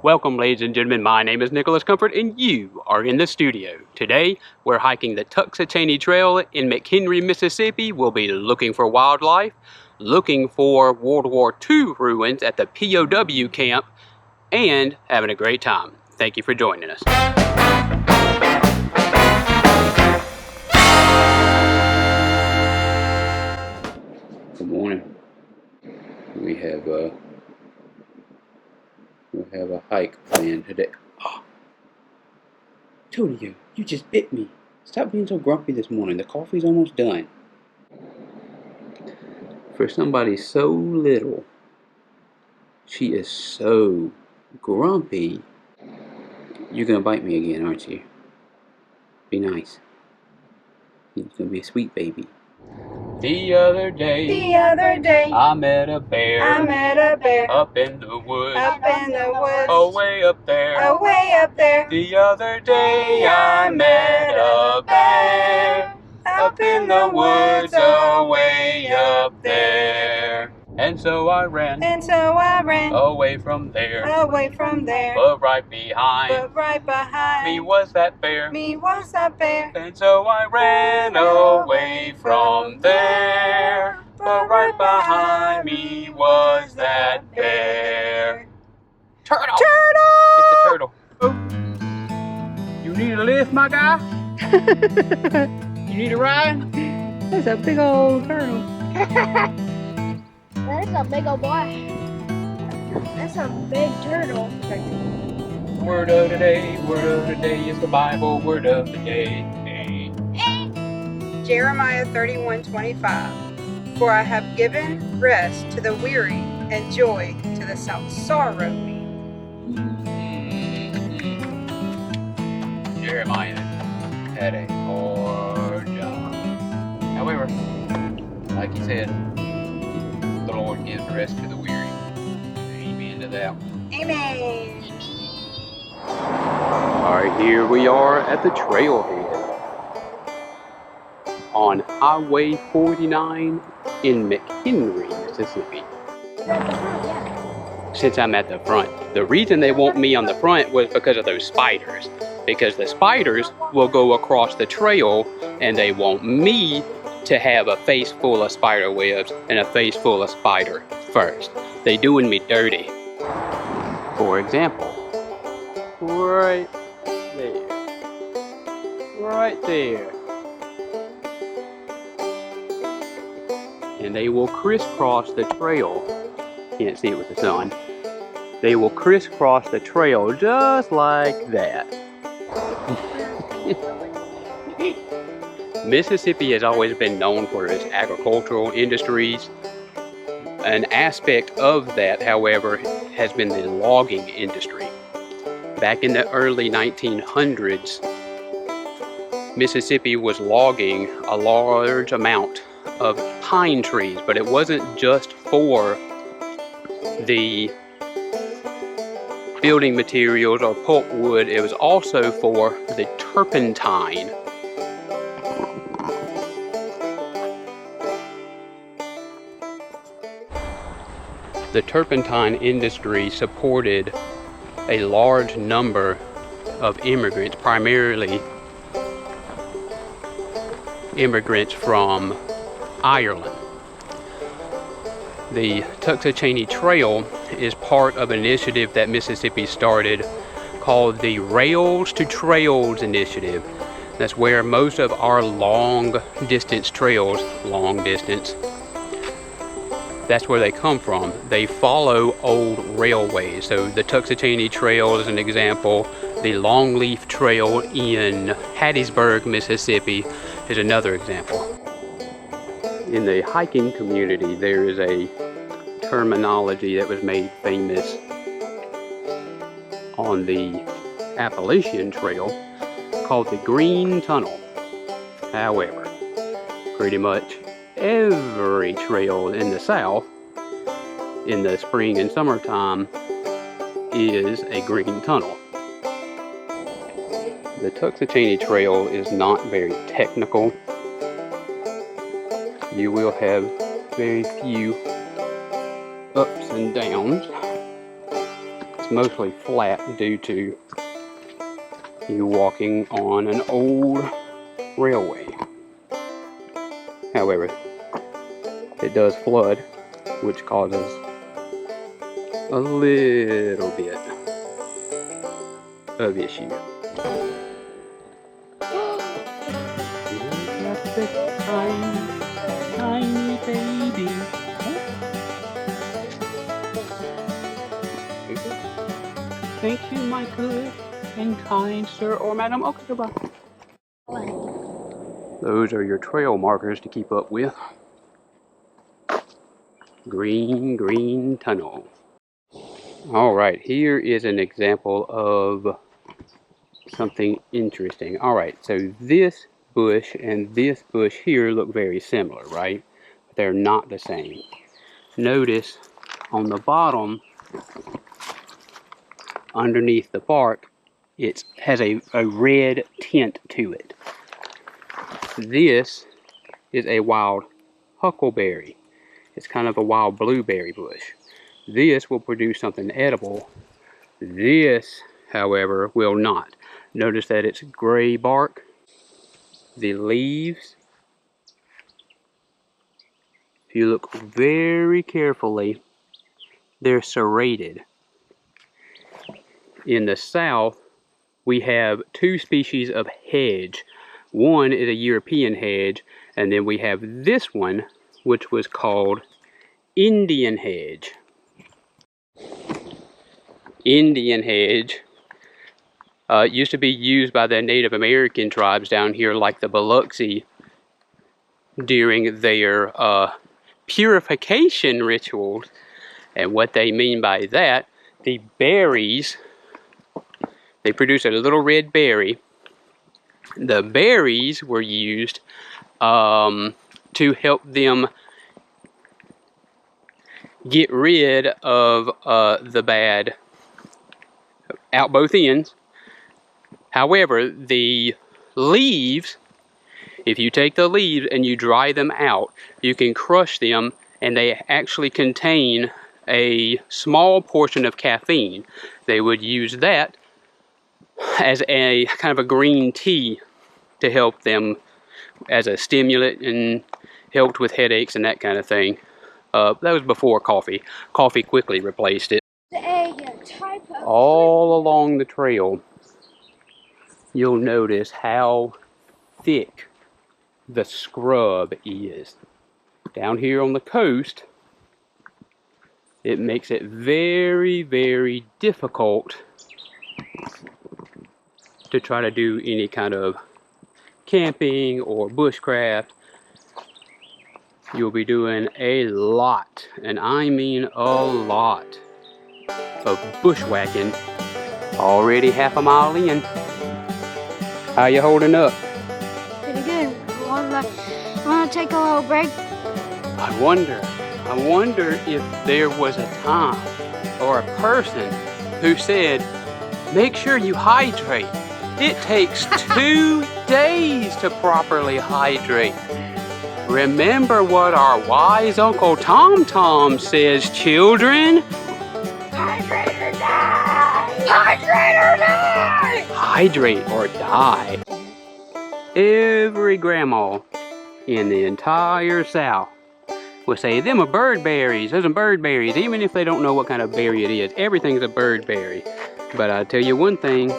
Welcome, ladies and gentlemen. My name is Nicholas Comfort, and you are in the studio. Today, we're hiking the Tuxachanie Trail in McHenry, Mississippi. We'll be looking for wildlife, looking for World War II ruins at the POW camp, and having a great time. Thank you for joining us. Good morning. We have a hike planned today. Oh. Tulio, you just bit me. Stop being so grumpy this morning. The coffee's almost done. For somebody so little, she is so grumpy. You're gonna bite me again, aren't you? Be nice. You're gonna be a sweet baby. The other day, I met a bear. Up in the woods. Away up there. The other day, I met a bear. Up in the woods, away up there. And so I ran. Away from there. But right behind. Me was that bear. And so I ran away from there. But right behind me was that bear. Turtle! Get the turtle. You need a lift, my guy? You need a ride? That's a big old turtle. That's a big old boy. That's a big turtle. Word of the day is the Bible word of the day. Jeremiah 31:25. For I have given rest to the weary and joy to the sorrowing. Jeremiah had a hard job. However, like he said, the Lord gives rest to the weary. Amen to that. Amen. Alright, here we are at the trailhead on Highway 49 in McHenry, Mississippi. Since I'm at the front, the reason they want me on the front was because of those spiders. Because the spiders will go across the trail and they want me to have a face full of spider webs and a face full of spider first. They doing me dirty. For example, right there. And they will crisscross the trail. Can't see it with the sun. They will crisscross the trail just like that. Mississippi has always been known for its agricultural industries. An aspect of that, however, has been the logging industry. Back in the early 1900s, Mississippi was logging a large amount of pine trees, but it wasn't just for the building materials or pulpwood, it was also for the turpentine. The turpentine industry supported a large number of immigrants, primarily immigrants from Ireland. The Tuxachanie Trail is part of an initiative that Mississippi started called the Rails to Trails initiative. That's where most of our long distance trails, that's where they come from. They follow old railways. So the Tuxachanie Trail is an example. The Longleaf Trail in Hattiesburg, Mississippi is another example. In the hiking community, there is a terminology that was made famous on the Appalachian Trail called the Green Tunnel. However, pretty much every trail in the South in the spring and summertime is a green tunnel. The Tuxachanie Trail is not very technical. You will have very few ups and downs. It's mostly flat due to you walking on an old railway. However, it does flood, which causes a little bit of issue. Tiny baby. Thank you, my good and kind sir or madam. Okay, goodbye. Those are your trail markers to keep up with. Green, green tunnel. Alright, here is an example of something interesting. Alright, so this bush and this bush here look very similar, right? But they're not the same. Notice on the bottom, underneath the bark, it has a red tint to it. This is a wild huckleberry. It's kind of a wild blueberry bush. This will produce something edible. This, however, will not. Notice that it's gray bark. The leaves, if you look very carefully, they're serrated. In the south, we have two species of hedge. One is a European hedge, and then we have this one, which was called Indian hedge. Indian hedge used to be used by the Native American tribes down here, like the Biloxi, during their purification rituals. And what they mean by that, the berries, they produce a little red berry. The berries were used to help them get rid of the bad out both ends. However, the leaves, if you take the leaves and you dry them out, you can crush them, and they actually contain a small portion of caffeine. They would use that as a kind of a green tea to help them as a stimulant and helped with headaches and that kind of thing. That was before coffee. Coffee quickly replaced it. All along the trail, you'll notice how thick the scrub is. Down here on the coast, it makes it very, very difficult to try to do any kind of camping or bushcraft. You'll be doing a lot, and I mean a lot, of bushwhacking. Already half a mile in. How you holding up? Pretty good. I want to take a little break. I wonder if there was a time or a person who said, make sure you hydrate. It takes 2 days to properly hydrate. Remember what our wise Uncle Tom Tom says, children? Hydrate or die! Hydrate or die! Hydrate or die. Every grandma in the entire South will say, them are bird berries. Those are bird berries. Even if they don't know what kind of berry it is, everything's a bird berry. But I'll tell you one thing,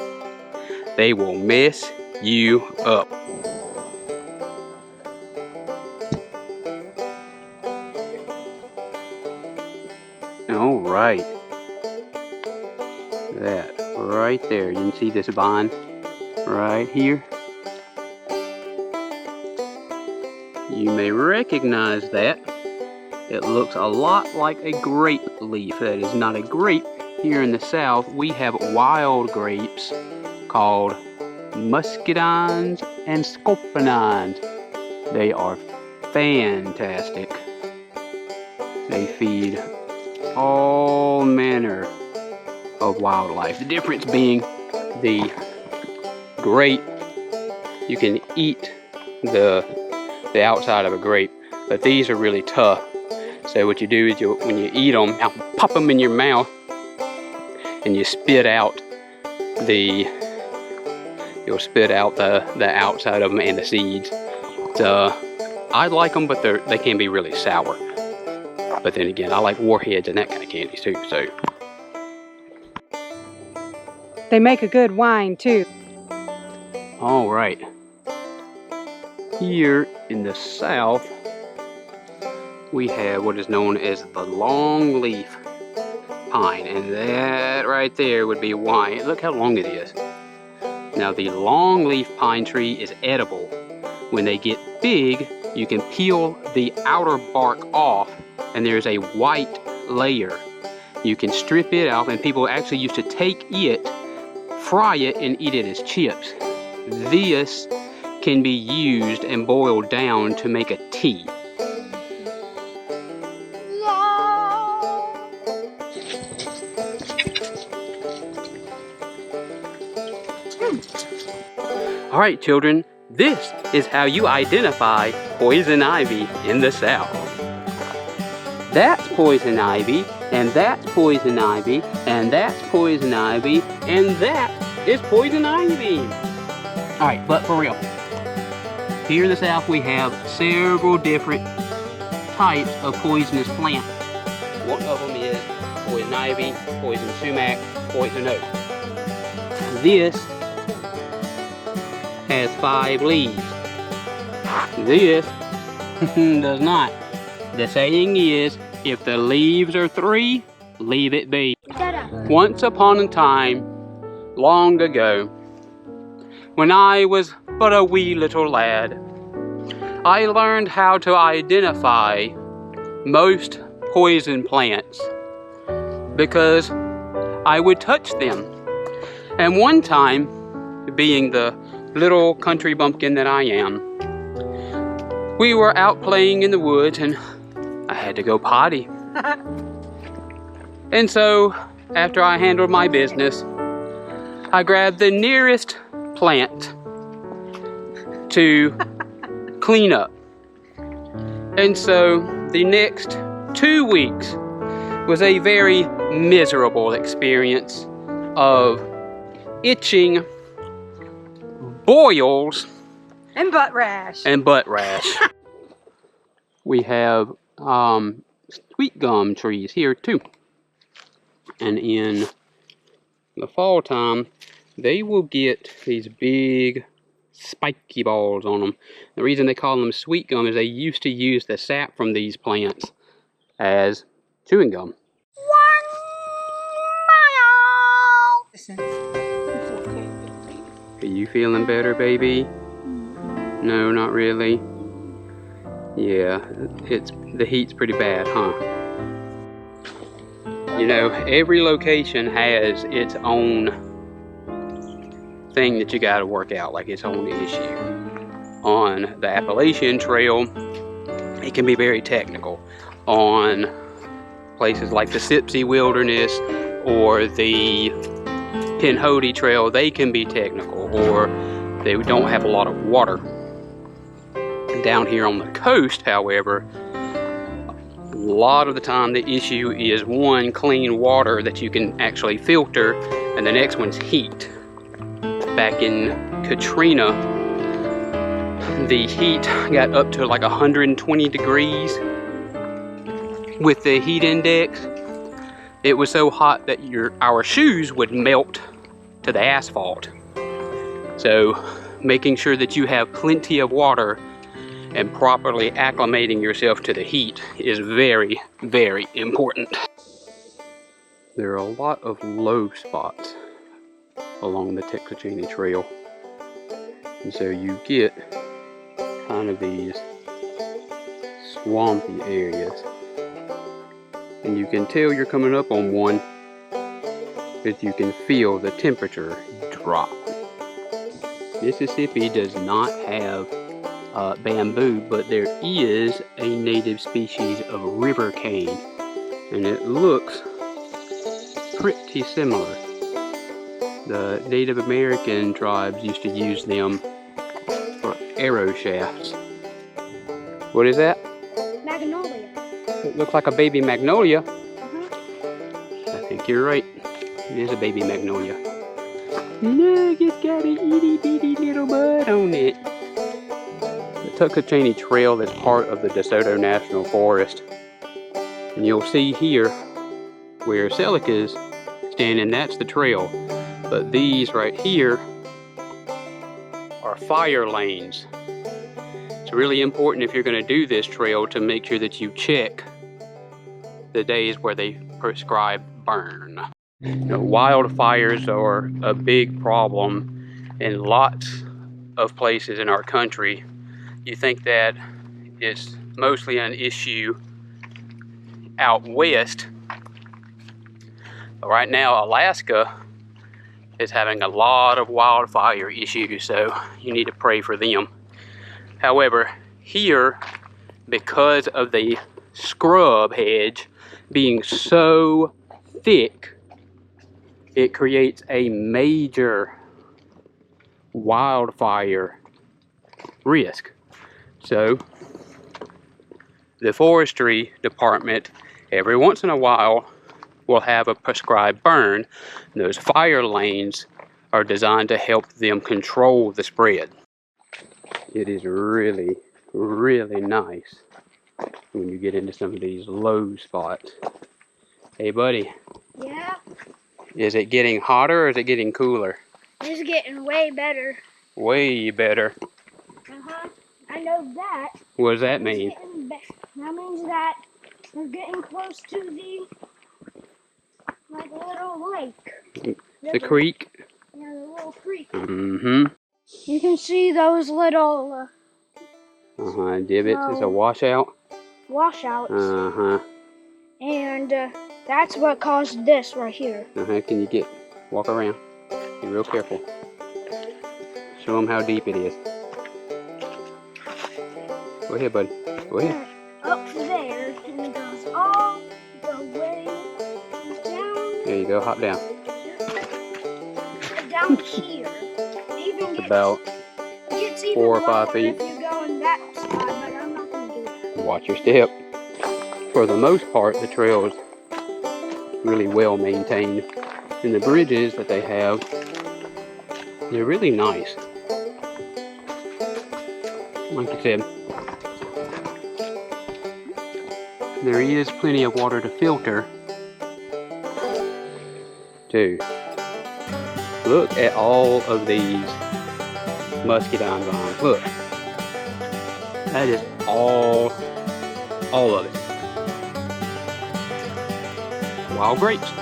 they will mess you up. All right. That right there. You can see this vine right here. You may recognize that. It looks a lot like a grape leaf. That is not a grape. Here in the South, we have wild grapes called muscadines and scorpionines. They are fantastic. They feed all manner of wildlife. The difference being the grape, you can eat the outside of a grape, but these are really tough. So what you do is when you eat them, pop them in your mouth, and you spit out the outside of them and the seeds. I like them, but they can be really sour. But then again, I like warheads and that kind of candies too. So They make a good wine too. all right, here in the south, we have what is known as the longleaf pine, and that right there would be wine. Look how long it is. Now the longleaf pine tree is edible. When they get big, you can peel the outer bark off, and there's a white layer. You can strip it off, and people actually used to take it, fry it, and eat it as chips. This can be used and boiled down to make a tea. All right, children, this is how you identify poison ivy in the South. That's poison ivy, and that's poison ivy, and that's poison ivy, and that is poison ivy. All right, but for real, here in the South we have several different types of poisonous plants. One of them is poison ivy, poison sumac, poison oak. This has 5 leaves. This does not. The saying is, if the leaves are 3, leave it be. Once upon a time, long ago, when I was but a wee little lad, I learned how to identify most poison plants because I would touch them. And one time, being the little country bumpkin that I am, we were out playing in the woods and I had to go potty. And so, after I handled my business, I grabbed the nearest plant to clean up. And so, the next 2 weeks was a very miserable experience of itching, boils, And butt rash. We have sweet gum trees here too. And in the fall time, they will get these big spiky balls on them. The reason they call them sweet gum is they used to use the sap from these plants as chewing gum. Are you feeling better, baby? No, not really. Yeah, the heat's pretty bad, huh? You know, every location has its own thing that you gotta work out, like its own issue. On the Appalachian Trail, it can be very technical. On places like the Sipsey Wilderness or the Pinhoti Trail, they can be technical, or they don't have a lot of water. Down here on the coast, however, a lot of the time the issue is one, clean water that you can actually filter, and the next one's heat. Back in Katrina, the heat got up to like 120 degrees with the heat index. It was so hot that our shoes would melt to the asphalt. So making sure that you have plenty of water and properly acclimating yourself to the heat is very, very important. There are a lot of low spots along the Tuxachanie Trail, and so you get kind of these swampy areas, and you can tell you're coming up on one because you can feel the temperature drop. Mississippi does not have bamboo, but there is a native species of river cane, and it looks pretty similar. The Native American tribes used to use them for arrow shafts. What is that? Magnolia. It looks like a baby magnolia. I think you're right. It is a baby magnolia. Look, it's got an itty bitty little bud on it. The Tuxachanie Trail is part of the Soto National Forest. And you'll see here where Selleck is standing, that's the trail. But these right here are fire lanes. It's really important if you're going to do this trail to make sure that you check the days where they prescribe burn. You know, wildfires are a big problem in lots of places in our country. You think that it's mostly an issue out west. But right now, Alaska is having a lot of wildfire issues, so you need to pray for them. However, here, because of the scrub hedge being so thick, it creates a major wildfire risk. So the forestry department every once in a while will have a prescribed burn. Those fire lanes are designed to help them control the spread. It is really, really nice when you get into some of these low spots. Hey buddy. Yeah. Is it getting hotter or is it getting cooler? It's getting way better. Way better. Uh-huh. I know that. What does that mean? That means that we're getting close to the little lake. The creek? Yeah, the little creek. Mm-hmm. You can see those little Divots is a washout? washouts. Uh-huh. And that's what caused this right here. Can you walk around? Be real careful. Show them how deep it is. Go ahead, buddy. Go ahead. Up there, and it goes all the way down. There you go, hop down. Down here. It even gets, About gets even 4 or 5 lower feet. if you go in that side, but I'm not going to do that. Watch your step. For the most part, the trail is really well maintained. And the bridges that they have, they're really nice. Like I said, there is plenty of water to filter, too. Look at all of these muscadine vines. Look. That is all of it. Wild grapes.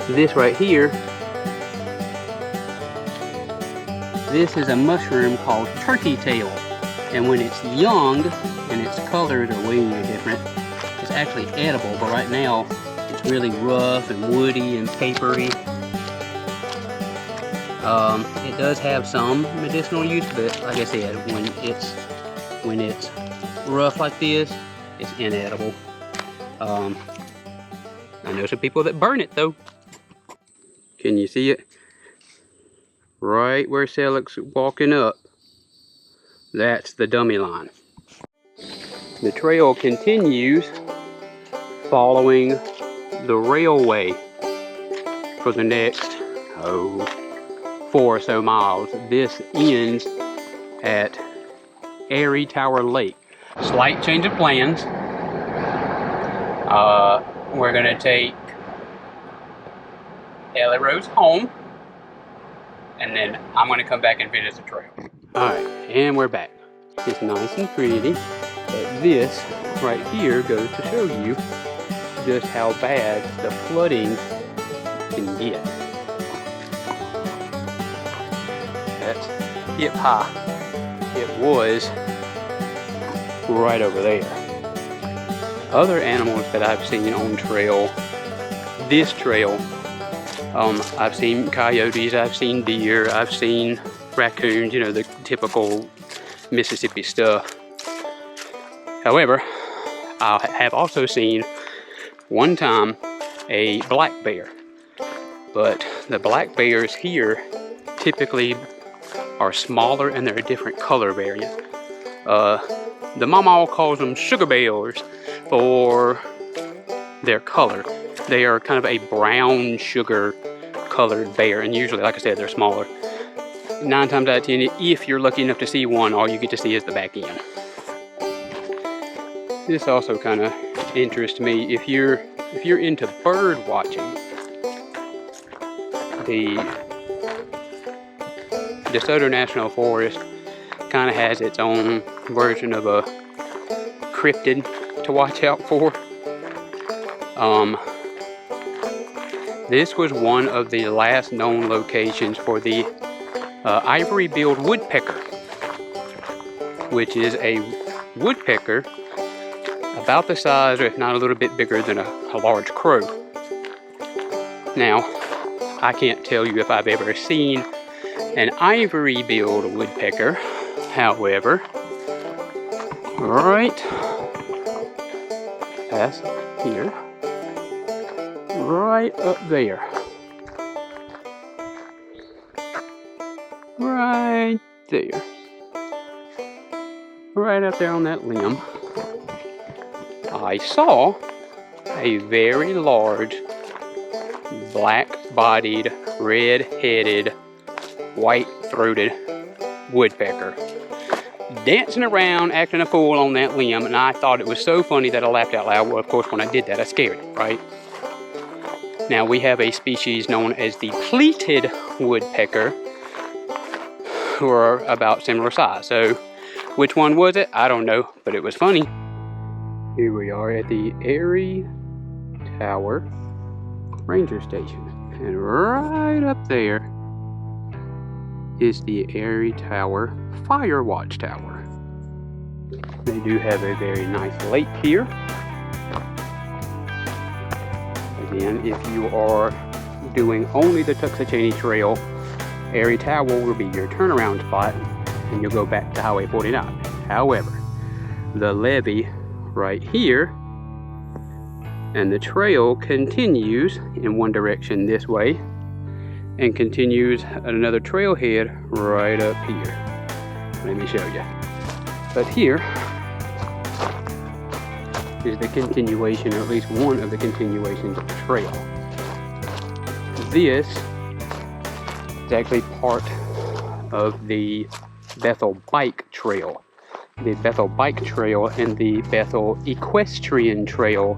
This right here, this is a mushroom called turkey tail. And when it's young and its colors are way different, it's actually edible, but right now it's really rough and woody and papery. It does have some medicinal use, but like I said, when it's rough like this, it's inedible. I know some people that burn it though. Can you see it? Right where Selleck's walking up. That's the dummy line. The trail continues following the railway for the next 4 or so miles. This ends at Airy Tower Lake. Slight change of plans. We're gonna take Ellie Rose home, and then I'm gonna come back and finish the trail. Alright, and we're back. It's nice and pretty, but this right here goes to show you just how bad the flooding can get. That's hip high. It was right over there. Other animals that I've seen on this trail, I've seen coyotes, I've seen deer, I've seen raccoons, you know, the typical Mississippi stuff. However, I have also seen one time a black bear, but the black bears here typically are smaller and they're a different color variant. The mama calls them sugar bears for their color. They are kind of a brown sugar colored bear, and usually, like I said, they're smaller. 9 times out of 10, if you're lucky enough to see one, all you get to see is the back end. This also kind of interests me. If you're into bird watching, the Soto National Forest kind of has its own version of a cryptid to watch out for. This was one of the last known locations for the ivory-billed woodpecker, which is a woodpecker about the size, or if not a little bit bigger than a large crow. Now, I can't tell you if I've ever seen an ivory-billed woodpecker. However, right past here, right up there, right there, right up there on that limb, I saw a very large, black-bodied, red-headed, white-throated woodpecker dancing around, acting a fool on that limb, and I thought it was so funny that I laughed out loud. Well, of course, when I did that, I scared it, right? Now, we have a species known as the pleated woodpecker, who are about similar size. So, which one was it? I don't know, but it was funny. Here we are at the Airy Tower Ranger Station, and right up there is the Airy Tower Fire Watch Tower. They do have a very nice lake here. Again, if you are doing only the Tuxachanie Trail, Airy Tower will be your turnaround spot, and you'll go back to Highway 49. However, the levee right here, and the trail continues in one direction this way, and continues at another trailhead right up here. Let me show you. But here is the continuation, or at least one of the continuations of the trail. This is actually part of the Bethel Bike Trail. The Bethel Bike Trail and the Bethel Equestrian Trail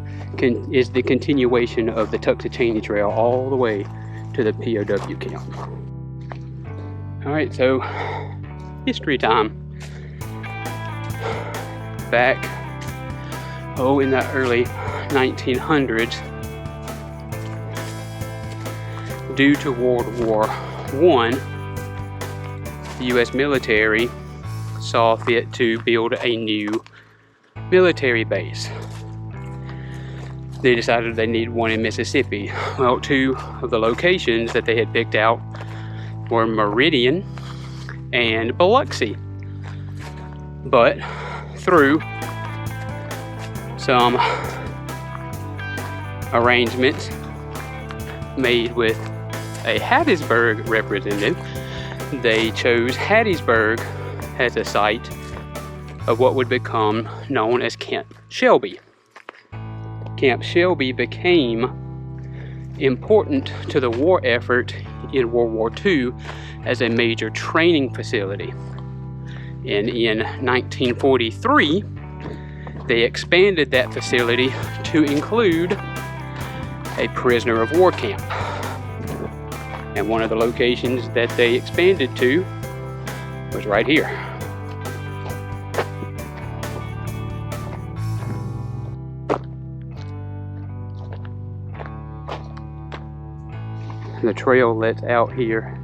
is the continuation of the Tuxachanie Trail all the way to the POW camp. Alright, so history time. Back, in the early 1900s, due to World War I, the U.S. military saw fit to build a new military base. They decided they needed one in Mississippi. Well, 2 of the locations that they had picked out were Meridian and Biloxi. But through some arrangements made with a Hattiesburg representative, they chose Hattiesburg as a site of what would become known as Camp Shelby. Camp Shelby became important to the war effort in World War II as a major training facility. And in 1943, they expanded that facility to include a prisoner of war camp. And one of the locations that they expanded to was right here. The trail lets out here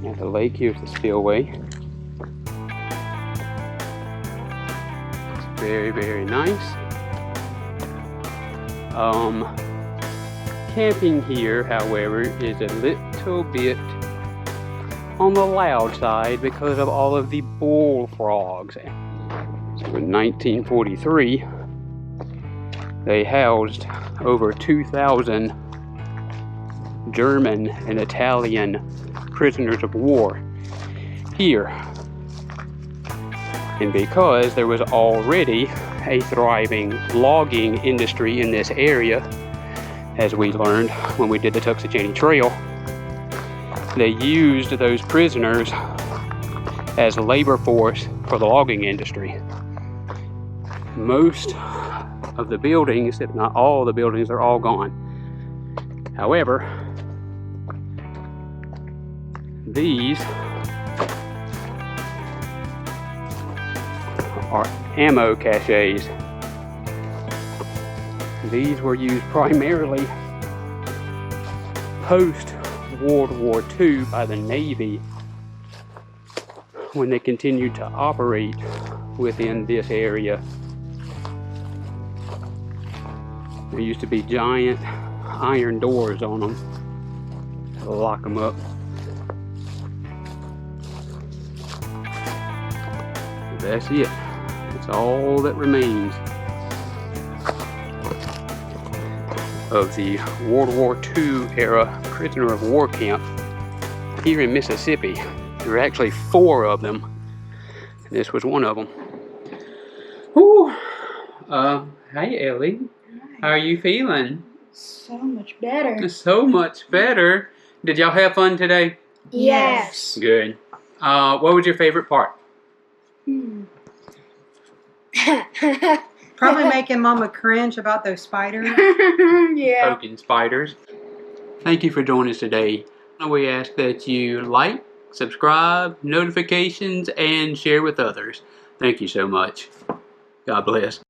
at the lake. Here's the spillway. It's very, very nice. Camping here, however, is a little bit on the loud side because of all of the bullfrogs. So in 1943, they housed over 2,000 German and Italian prisoners of war here. And because there was already a thriving logging industry in this area, as we learned when we did the Tuxachanie Trail, they used those prisoners as a labor force for the logging industry. Most of the buildings, if not all the buildings, are all gone. However, these are ammo caches. These were used primarily post-World War II by the Navy when they continued to operate within this area. There used to be giant iron doors on them to lock them up. That's it. That's all that remains of the World War II era prisoner of war camp here in Mississippi. There were actually 4 of them, and this was one of them. Whew. Hey Ellie, how are you feeling? So much better. So much better. Did y'all have fun today? Yes. Good. What was your favorite part? Probably making Mama cringe about those spiders. Yeah. Poking spiders. Thank you for joining us today. We ask that you like, subscribe, notifications, and share with others. Thank you so much. God bless.